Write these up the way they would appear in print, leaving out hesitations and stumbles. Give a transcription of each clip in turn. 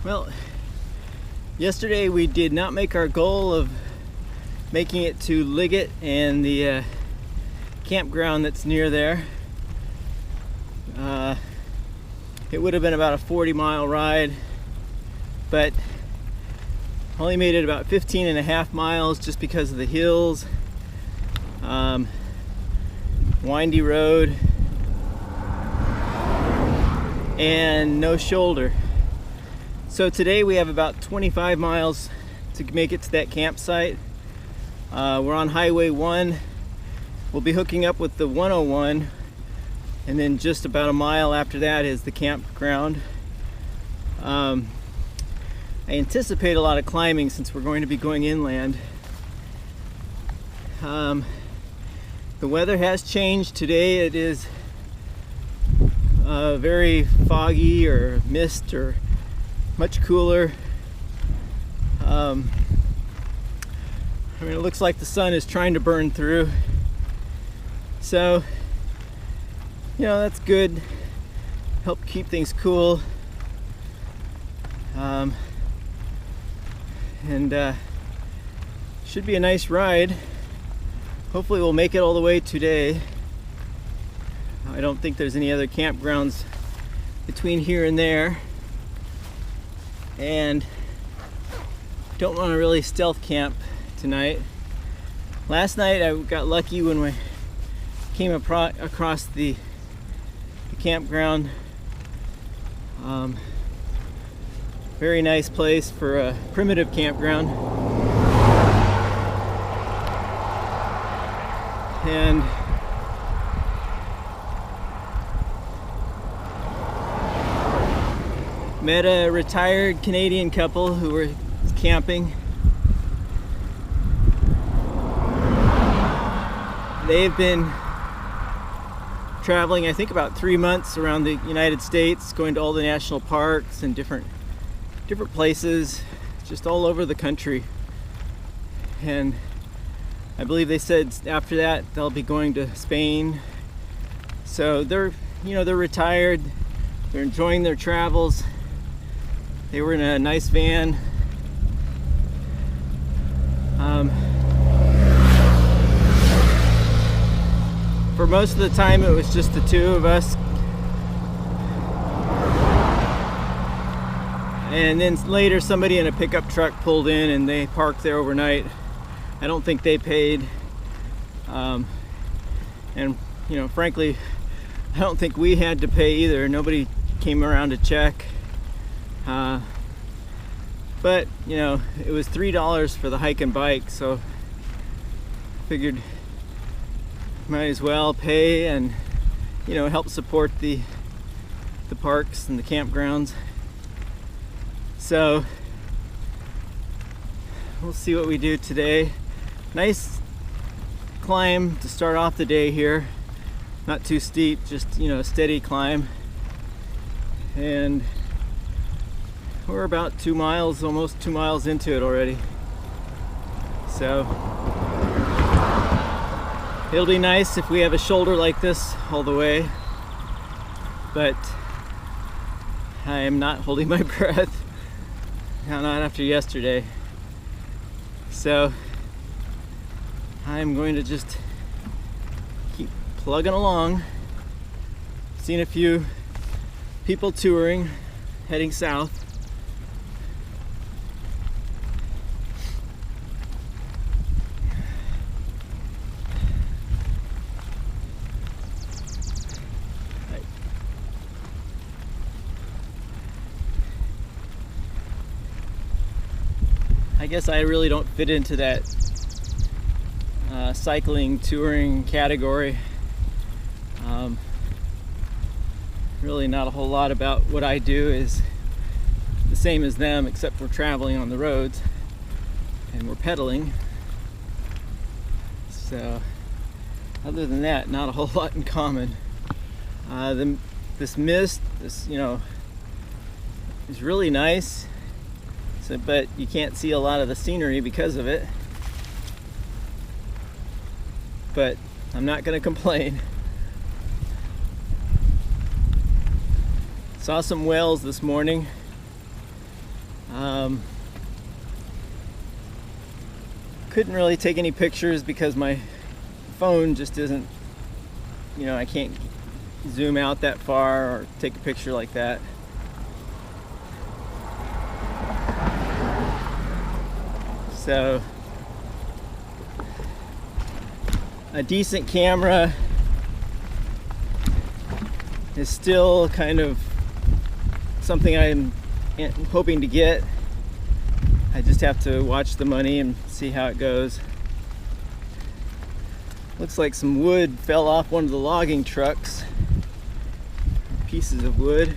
Well, yesterday we did not make our goal of making it to Liggett and the campground that's near there. It would have been about a 40-mile ride, but only made it about 15 and a half miles just because of the hills, windy road, and no shoulder. So today we have about 25 miles to make it to that campsite. We're on Highway 1. We'll be hooking up with the 101, and then just about a mile after that is the campground. I anticipate a lot of climbing since we're going to be going inland. The weather has changed today. It is very foggy or mist or much cooler. I mean, it looks like the sun is trying to burn through. So, you know, that's good. Help keep things cool. Should be a nice ride. Hopefully we'll make it all the way today. I don't think there's any other campgrounds between here and there. And don't want to really stealth camp tonight. Last night I got lucky when we came across the campground. Very nice place for a primitive campground. And met a retired Canadian couple who were camping. They've been traveling, I think, about 3 months around the United States, going to all the national parks and different places, just all over the country. And I believe they said after that they'll be going to Spain. So they're retired. They're enjoying their travels. They were in a nice van. For most of the time it was just the two of us. And then later somebody in a pickup truck pulled in and they parked there overnight. I don't think they paid. And you know, frankly, I don't think we had to pay either. Nobody came around to check. But you know, it was $3 for the hike and bike, so figured might as well pay and, you know, help support the parks and the campgrounds. So we'll see what we do today. Nice climb to start off the day here. Not too steep, just, you know, a steady climb. And we're about 2 miles, almost 2 miles into it already. So it'll be nice if we have a shoulder like this all the way, but I am not holding my breath. Not after yesterday. So I'm going to just keep plugging along. Seen a few people touring, heading south. I guess I really don't fit into that cycling, touring category. Really not a whole lot about what I do is the same as them, except we're traveling on the roads and we're pedaling. So other than that, not a whole lot in common. This mist, you know, is really nice. But you can't see a lot of the scenery because of it. But I'm not going to complain. Saw some whales this morning. Couldn't really take any pictures because my phone just isn't, I can't zoom out that far or take a picture like that. So a decent camera is still kind of something I'm hoping to get. I just have to watch the money and see how it goes. Looks like some wood fell off one of the logging trucks. Pieces of wood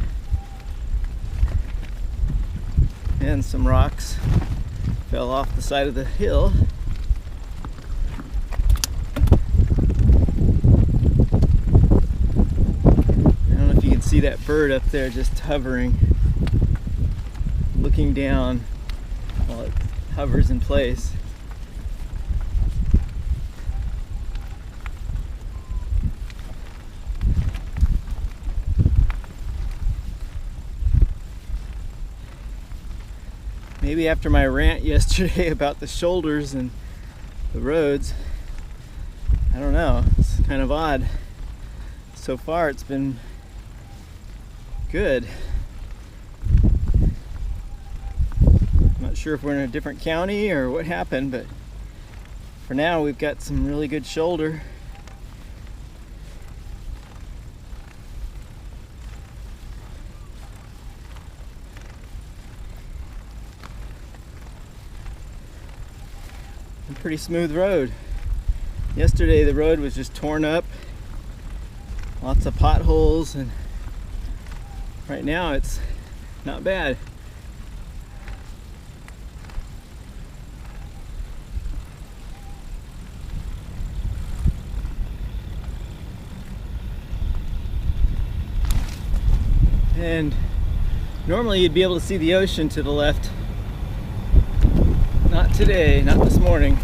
and some rocks fell off the side of the hill. I don't know if you can see that bird up there just hovering, looking down while it hovers in place. Maybe after my rant yesterday about the shoulders and the roads, I don't know, it's kind of odd. So far it's been good. I'm not sure if we're in a different county or what happened, but for now we've got some really good shoulder. Pretty smooth road. Yesterday the road was just torn up, lots of potholes, and right now it's not bad. And normally you'd be able to see the ocean to the left. Not today, not this morning.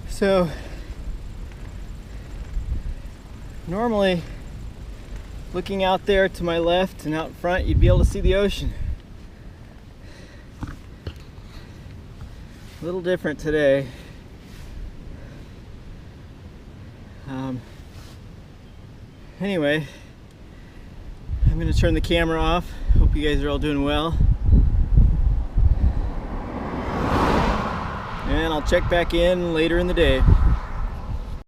So Normally, looking out there to my left and out in front, you'd be able to see the ocean. A little different today. Anyway, I'm going to turn the camera off. Hope you guys are all doing well. And I'll check back in later in the day.